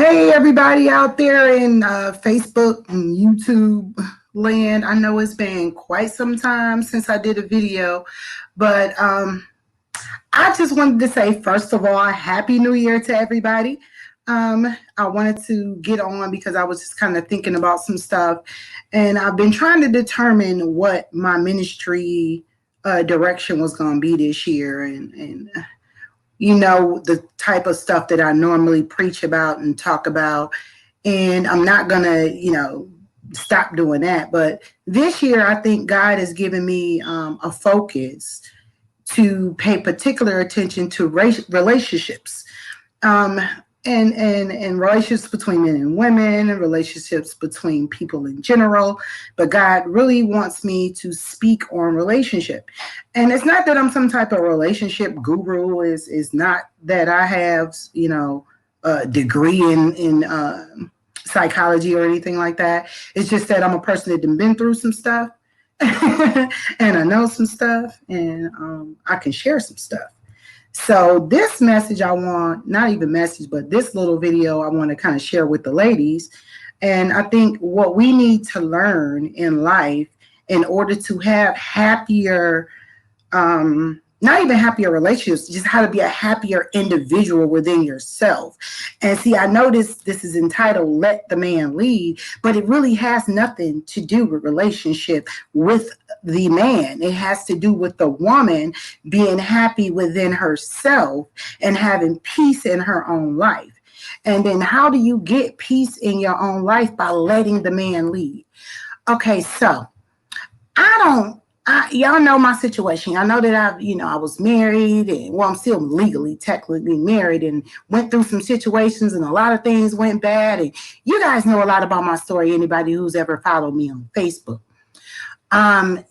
Hey, everybody out there in Facebook and YouTube land. I know it's been quite some time since I did a video, but I just wanted to say, first of all, Happy New Year to everybody. I wanted to get on because I was just kind of thinking about some stuff, and I've been trying to determine what my ministry direction was going to be this year, and the type of stuff that I normally preach about and talk about. And I'm not going to, stop doing that. But this year, I think God has given me a focus to pay particular attention to relationships. Um, and relationships between men and women, and relationships between people in general. But God really wants me to speak on relationship. And it's not that I'm some type of relationship guru. Is not that I have, a degree in psychology or anything like that. It's just that I'm a person that has been through some stuff and I know some stuff, and I can share some stuff. So this message I want, not even message, but this little video I want to kind of share with the ladies. And I think what we need to learn in life in order to have happier, not even happier relationships, just how to be a happier individual within yourself. And see, I know this is entitled Let the Man Lead, but it really has nothing to do with relationship with the man. It has to do with the woman being happy within herself and having peace in her own life. And then how do you get peace in your own life? By letting the man lead. Okay, so y'all know my situation. I know that I was married, and I'm still legally, technically married, and went through some situations, and a lot of things went bad. And you guys know a lot about my story. Anybody who's ever followed me on Facebook.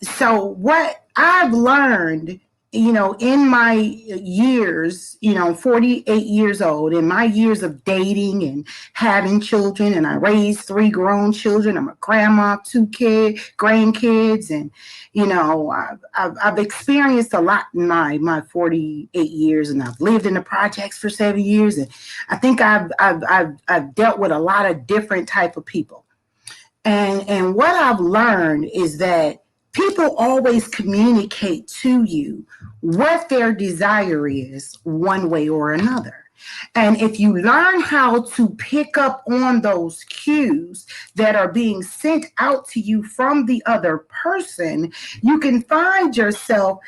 So what I've learned, in my years, 48 years old, in my years of dating and having children, and I raised 3 grown children. I'm a grandma, 2 grandkids, and I've experienced a lot in my 48 years, and I've lived in the projects for 7 years, and I think I've dealt with a lot of different type of people. And what I've learned is that people always communicate to you what their desire is one way or another. And if you learn how to pick up on those cues that are being sent out to you from the other person, you can find yourself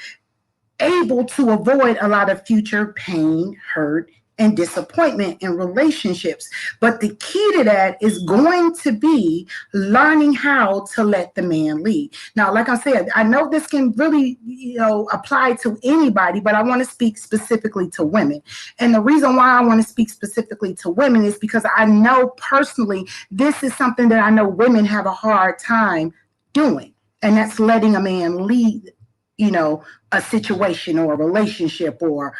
able to avoid a lot of future pain, hurt, and disappointment in relationships. But the key to that is going to be learning how to let the man lead. Now, like I said, I know this can really, apply to anybody, but I want to speak specifically to women. And the reason why I want to speak specifically to women is because I know personally, this is something that I know women have a hard time doing. And that's letting a man lead, a situation or a relationship or,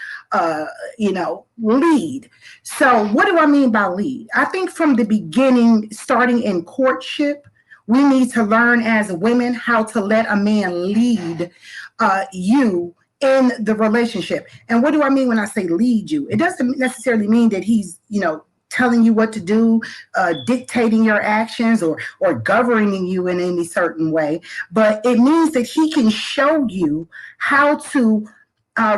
lead. So what do I mean by lead? I think from the beginning, starting in courtship, we need to learn as women how to let a man lead you in the relationship. And what do I mean when I say lead you? It doesn't necessarily mean that he's, telling you what to do, dictating your actions or governing you in any certain way. But it means that he can show you how to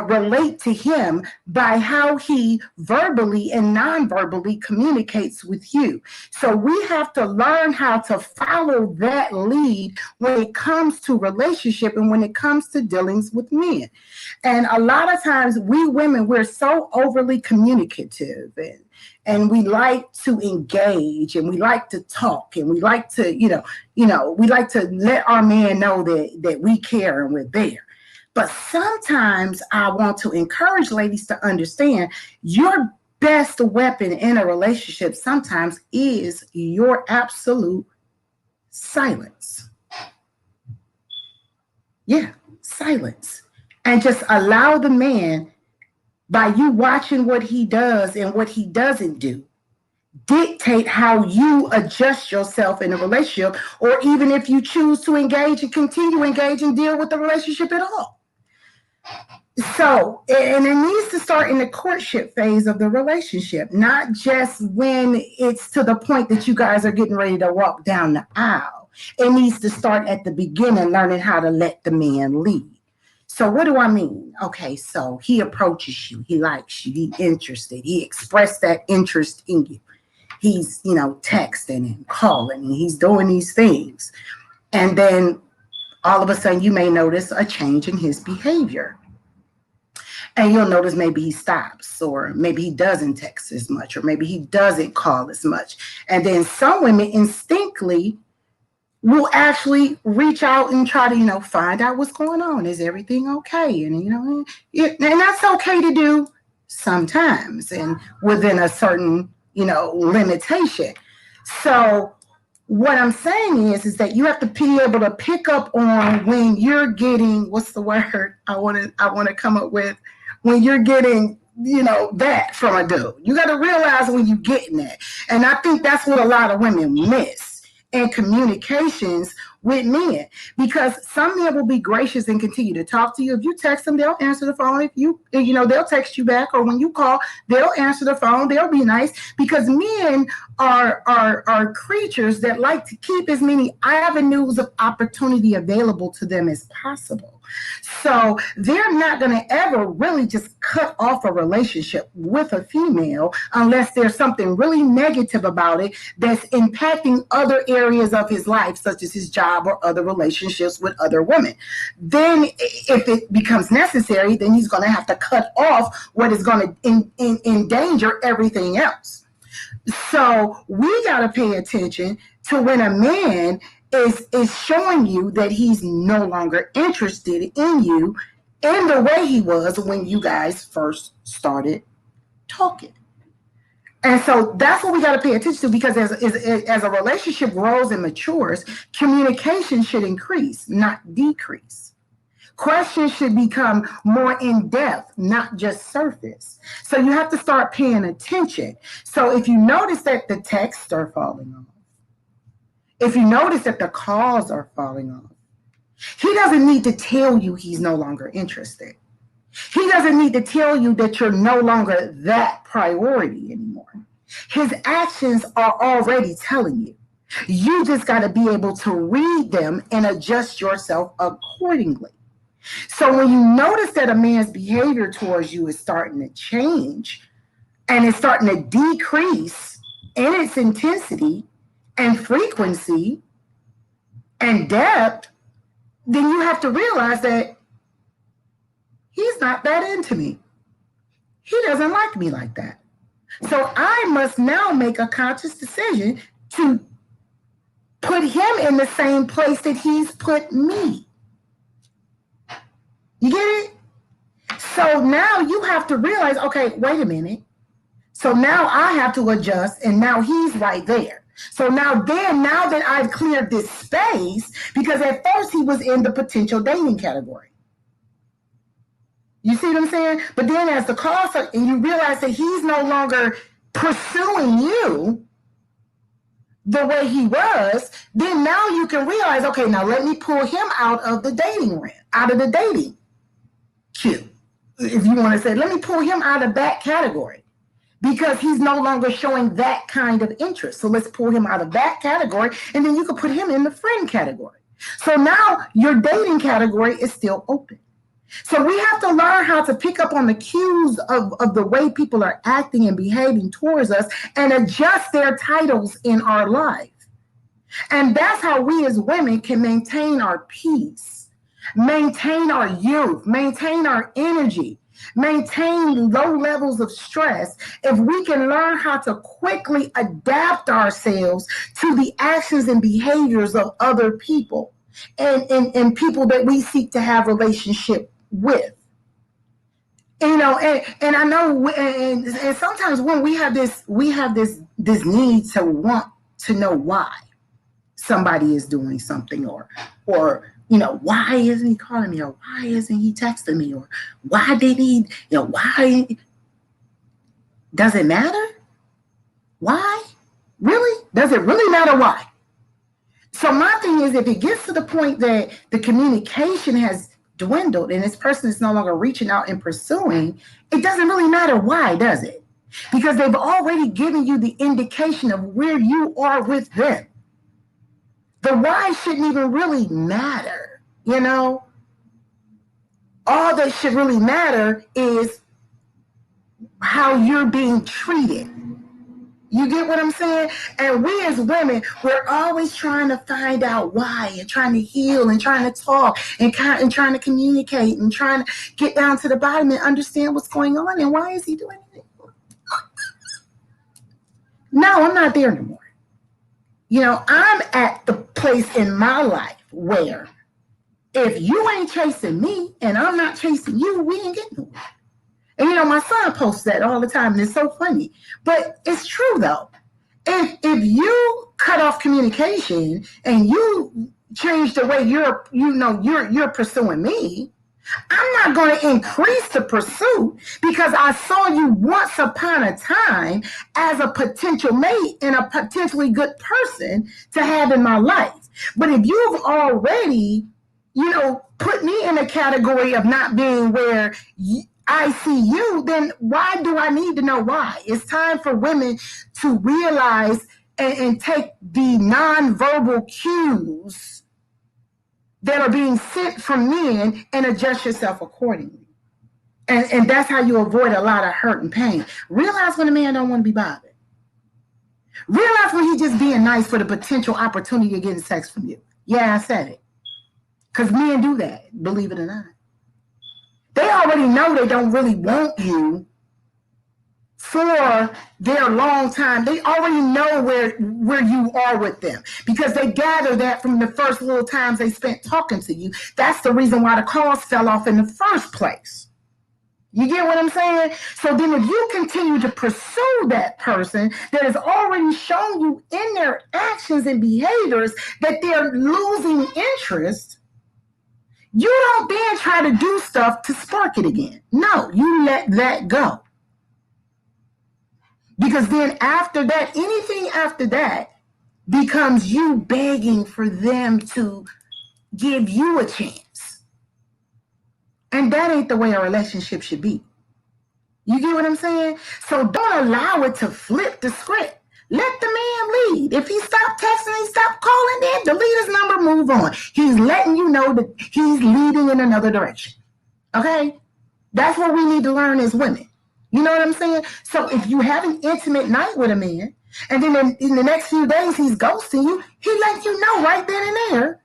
relate to him by how he verbally and non-verbally communicates with you. So we have to learn how to follow that lead when it comes to relationship and when it comes to dealings with men. And a lot of times we women, we're so overly communicative, and we like to engage, and we like to talk, and we like to, we like to let our man know that we care and we're there. But sometimes I want to encourage ladies to understand your best weapon in a relationship sometimes is your absolute silence. Yeah, silence. And just allow the man, by you watching what he does and what he doesn't do, dictate how you adjust yourself in a relationship, or even if you choose to engage and continue to engage and deal with the relationship at all. So, and it needs to start in the courtship phase of the relationship, not just when it's to the point that you guys are getting ready to walk down the aisle. It needs to start at the beginning, learning how to let the man lead. So what do I mean? Okay, so he approaches you, he likes you, he's interested, he expressed that interest in you. He's, texting and calling and he's doing these things. And then all of a sudden you may notice a change in his behavior. And you'll notice maybe he stops, or maybe he doesn't text as much, or maybe he doesn't call as much. And then some women instinctively will actually reach out and try to, find out what's going on. Is everything okay? And, and that's okay to do sometimes and within a certain, limitation. So what I'm saying is that you have to be able to pick up on when you're getting, what's the word I want to come up with, when you're getting, that from a dude. You got to realize when you're getting that. And I think that's what a lot of women miss in communications with men, because some men will be gracious and continue to talk to you. If you text them, they'll answer the phone. If you, they'll text you back, or when you call, they'll answer the phone. They'll be nice, because men are creatures that like to keep as many avenues of opportunity available to them as possible. So they're not going to ever really just cut off a relationship with a female unless there's something really negative about it that's impacting other areas of his life, such as his job or other relationships with other women. Then if it becomes necessary, then he's going to have to cut off what is going to endanger everything else. So we got to pay attention to when a man is showing you that he's no longer interested in you in the way he was when you guys first started talking. And so that's what we got to pay attention to, because as a relationship grows and matures, communication should increase, not decrease. Questions should become more in-depth, not just surface. So you have to start paying attention. So if you notice that the texts are falling off, if you notice that the calls are falling off, he doesn't need to tell you he's no longer interested. He doesn't need to tell you that you're no longer that priority anymore. His actions are already telling you. You just got to be able to read them and adjust yourself accordingly. So when you notice that a man's behavior towards you is starting to change and it's starting to decrease in its intensity and frequency and depth, then you have to realize that he's not that into me. He doesn't like me like that. So I must now make a conscious decision to put him in the same place that he's put me. You get it? So now you have to realize, okay, wait a minute. So now I have to adjust, and now he's right there. So now that I've cleared this space, because at first he was in the potential dating category. You see what I'm saying? But then as the calls are, and you realize that he's no longer pursuing you the way he was, then now you can realize, okay, now let me pull him out of the dating ring, out of the dating queue. If you want to say, let me pull him out of that category, because he's no longer showing that kind of interest. So let's pull him out of that category, and then you can put him in the friend category. So now your dating category is still open. So we have to learn how to pick up on the cues of the way people are acting and behaving towards us and adjust their titles in our life. And that's how we as women can maintain our peace, maintain our youth, maintain our energy, maintain low levels of stress, if we can learn how to quickly adapt ourselves to the actions and behaviors of other people and people that we seek to have relationship with. And I know, and sometimes when we have this need to want to know why somebody is doing something, or why isn't he calling me, or why isn't he texting me, or why did he, why does it matter? Why? Really? Does it really matter why? So my thing is, if it gets to the point that the communication has dwindled and this person is no longer reaching out and pursuing, it doesn't really matter why, does it? Because they've already given you the indication of where you are with them. The why shouldn't even really matter, you know? All that should really matter is how you're being treated. You get what I'm saying? And we as women, we're always trying to find out why and trying to heal and trying to talk and trying to communicate and trying to get down to the bottom and understand what's going on and why is he doing it? No, I'm not there anymore. You know, I'm at the place in my life where if you ain't chasing me and I'm not chasing you, we ain't getting nowhere. And, you know, my son posts that all the time, and it's so funny. But it's true, though. If you cut off communication and you change the way you're pursuing me, I'm not going to increase the pursuit because I saw you once upon a time as a potential mate and a potentially good person to have in my life. But if you've already, put me in a category of not being where I see you, then why do I need to know why? It's time for women to realize and take the nonverbal cues that are being sent from men and adjust yourself accordingly. And that's how you avoid a lot of hurt and pain. Realize when a man don't want to be bothered. Realize when he's just being nice for the potential opportunity of getting sex from you. Yeah, I said it. Because men do that, believe it or not. They already know they don't really want you for their long time. They already know where you are with them because they gather that from the first little times they spent talking to you. That's the reason why the calls fell off in the first place. You get what I'm saying? So then if you continue to pursue that person that has already shown you in their actions and behaviors that they're losing interest, you don't then try to do stuff to spark it again. No, you let that go. Because then after that, anything after that becomes you begging for them to give you a chance. And that ain't the way a relationship should be. You get what I'm saying? So don't allow it to flip the script. Let the man lead. If he stopped texting, he stopped calling, then delete his number, move on. He's letting you know that he's leading in another direction. Okay? That's what we need to learn as women. You know what I'm saying? So if you have an intimate night with a man, and then in the next few days he's ghosting you, he lets you know right then and there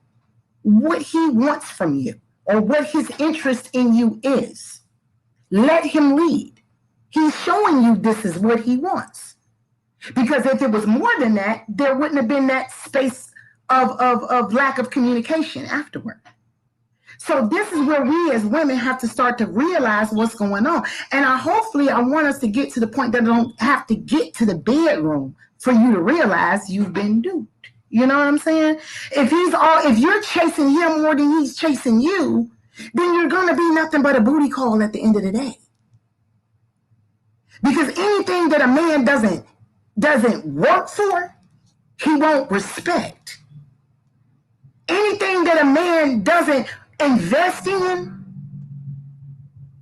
what he wants from you or what his interest in you is. Let him lead. He's showing you this is what he wants. Because if it was more than that, there wouldn't have been that space of lack of communication afterward. So this is where we as women have to start to realize what's going on. And hopefully I want us to get to the point that I don't have to get to the bedroom for you to realize you've been duped. You know what I'm saying? If you're chasing him more than he's chasing you, then you're going to be nothing but a booty call at the end of the day. Because anything that a man doesn't work for, he won't respect. Anything that a man doesn't invest in,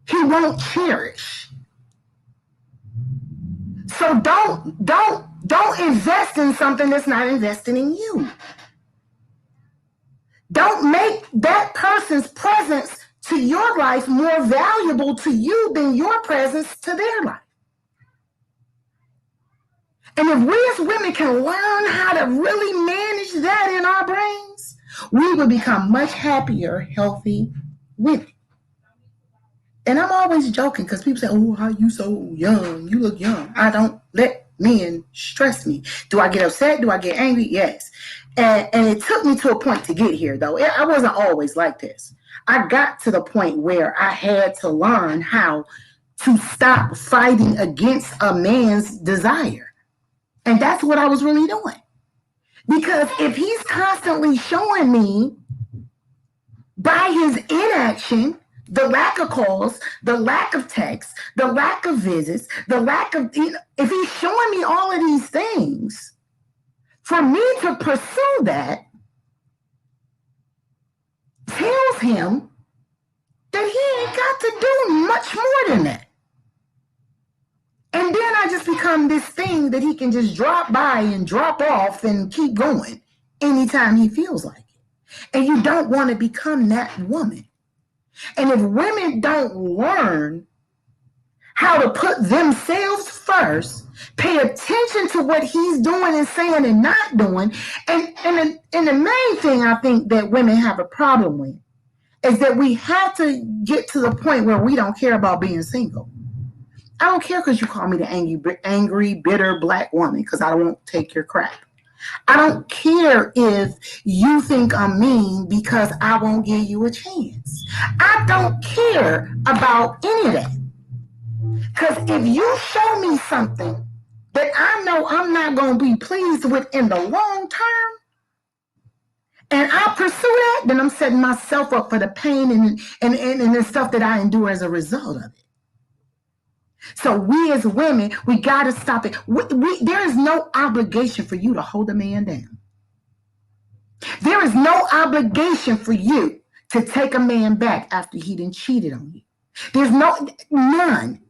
he won't cherish. So don't invest in something that's not investing in you. Don't make that person's presence to your life more valuable to you than your presence to their life. And if we as women can learn how to really manage that in our brains, we will become much happier, healthy women. And I'm always joking because people say, oh, how you so young? You look young. I don't let men stress me. Do I get upset? Do I get angry? Yes. And it took me to a point to get here, though. I wasn't always like this. I got to the point where I had to learn how to stop fighting against a man's desire. And that's what I was really doing. Because if he's constantly showing me by his inaction, the lack of calls, the lack of texts, the lack of visits, if he's showing me all of these things, for me to pursue that tells him that he ain't got to do much more than that. And then I just become this thing that he can just drop by and drop off and keep going anytime he feels like it. And you don't want to become that woman. And if women don't learn how to put themselves first, pay attention to what he's doing and saying and not doing, and the main thing I think that women have a problem with is that we have to get to the point where we don't care about being single. I don't care because you call me the angry, bitter black woman because I won't take your crap. I don't care if you think I'm mean because I won't give you a chance. I don't care about any of that. Because if you show me something that I know I'm not going to be pleased with in the long term, and I pursue that, then I'm setting myself up for the pain and the stuff that I endure as a result of it. So we as women, we got to stop it. There is no obligation for you to hold a man down. There is no obligation for you to take a man back after he done cheated on you. There's none.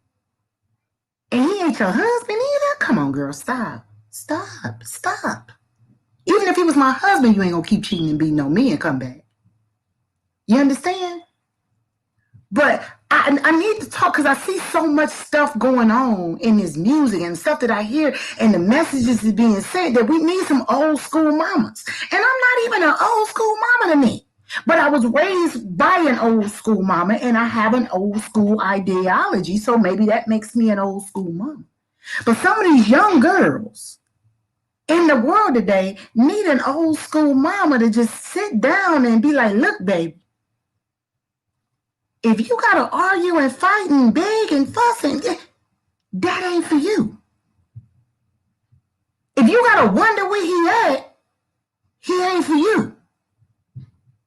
And he ain't your husband either? Come on, girl, stop. Even if he was my husband, you ain't gonna keep cheating and beating on me and come back. You understand? But I need to talk because I see so much stuff going on in this music and stuff that I hear and the messages is being said that we need some old school mamas. And I'm not even an old school mama to me. But I was raised by an old school mama and I have an old school ideology. So maybe that makes me an old school mama. But some of these young girls in the world today need an old school mama to just sit down and be like, look, babe, if you got to argue and fight and beg and fuss, that ain't for you. If you got to wonder where he at, he ain't for you.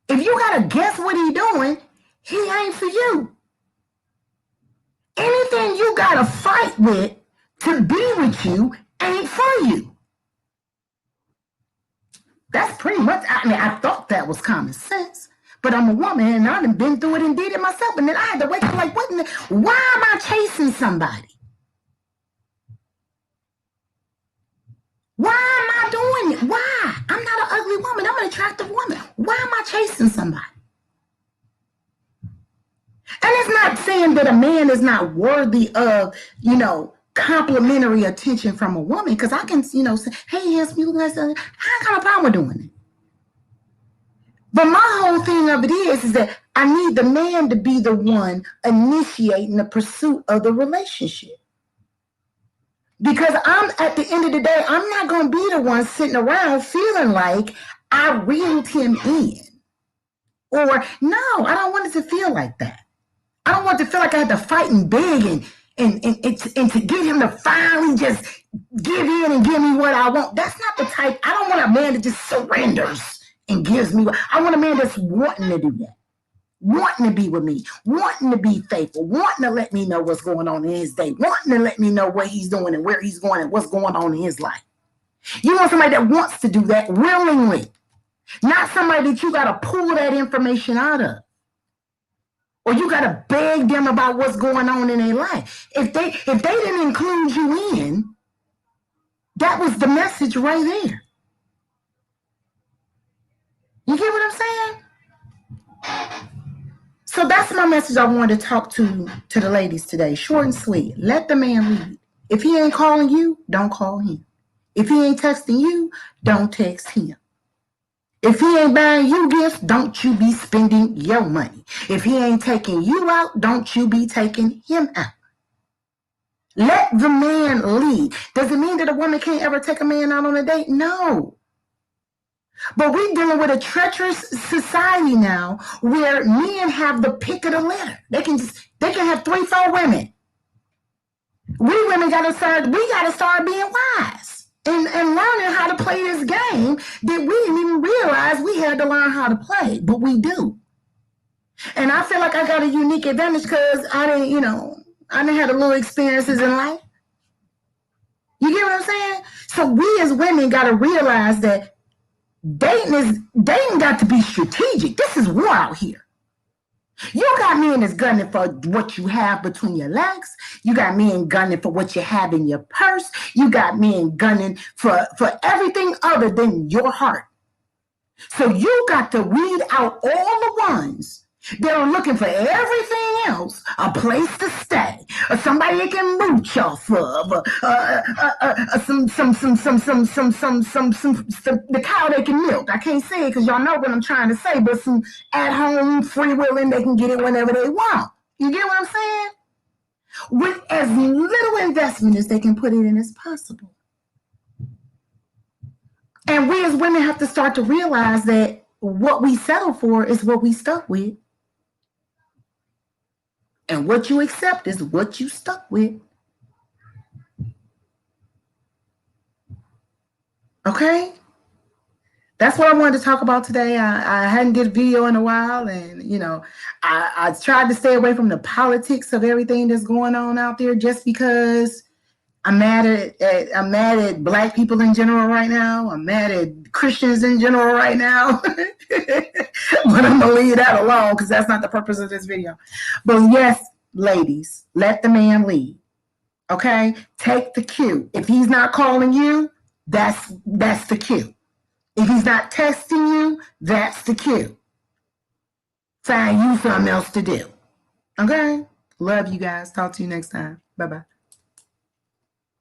If you got to guess what he doing, he ain't for you. Anything you got to fight with to be with you ain't for you. That's pretty much, I thought that was common sense. But I'm a woman and I've been through it and did it myself. And then I had to wake up like, why am I chasing somebody? Why am I doing it? Why? I'm not an ugly woman. I'm an attractive woman. Why am I chasing somebody? And it's not saying that a man is not worthy of, complimentary attention from a woman. Because I can, say, hey, yes, you guys, I ain't got a problem with doing it. But my whole thing of it is that I need the man to be the one initiating the pursuit of the relationship. Because at the end of the day, I'm not going to be the one sitting around feeling like I reeled him in. Or, no, I don't want it to feel like that. I don't want it to feel like I had to fight and beg and to get him to finally just give in and give me what I want. That's not the type. I don't want a man that just surrenders and gives me what I want. A man that's wanting to do that, wanting to be with me, wanting to be faithful, wanting to let me know what's going on in his day, wanting to let me know what he's doing and where he's going and what's going on in his life. You want somebody that wants to do that willingly, not somebody that you got to pull that information out of, or you got to beg them about what's going on in their life. If they didn't include you in, that was the message right there. You get what I'm saying? So that's my message I wanted to talk to the ladies today. Short and sweet. Let the man lead. If he ain't calling you, don't call him. If he ain't texting you, don't text him. If he ain't buying you gifts, don't you be spending your money. If he ain't taking you out, don't you be taking him out. Let the man lead. Does it mean that a woman can't ever take a man out on a date? No. But we're dealing with a treacherous society now where men have the pick of the litter. They can have 3-4 women. We women gotta start being wise and learning how to play this game that we didn't even realize we had to learn how to play, but we do. And I feel like I got a unique advantage because I didn't had a little experiences in life. You get what I'm saying? So we as women gotta realize that dating got to be strategic. This is war out here. You got men that's gunning for what you have between your legs. You got men gunning for what you have in your purse. You got men gunning for everything other than your heart. So you got to weed out all the ones that are looking for everything else, a place to stay, or somebody they can mooch off of, the cow they can milk. I can't say it because y'all know what I'm trying to say, but some at-home freewheeling, they can get it whenever they want. You get what I'm saying? With as little investment as they can put it in as possible. And we as women have to start to realize that what we settle for is what we stuck with. And what you accept is what you stuck with. Okay? That's what I wanted to talk about today. I hadn't did a video in a while, and I tried to stay away from the politics of everything that's going on out there just because I'm mad at Black people in general right now. I'm mad at Christians in general right now. But I'm gonna leave that alone because that's not the purpose of this video. But yes, ladies, let the man lead. Okay? Take the cue. If he's not calling you, that's the cue. If he's not texting you, that's the cue. Find you something else to do. Okay? Love you guys. Talk to you next time. Bye-bye.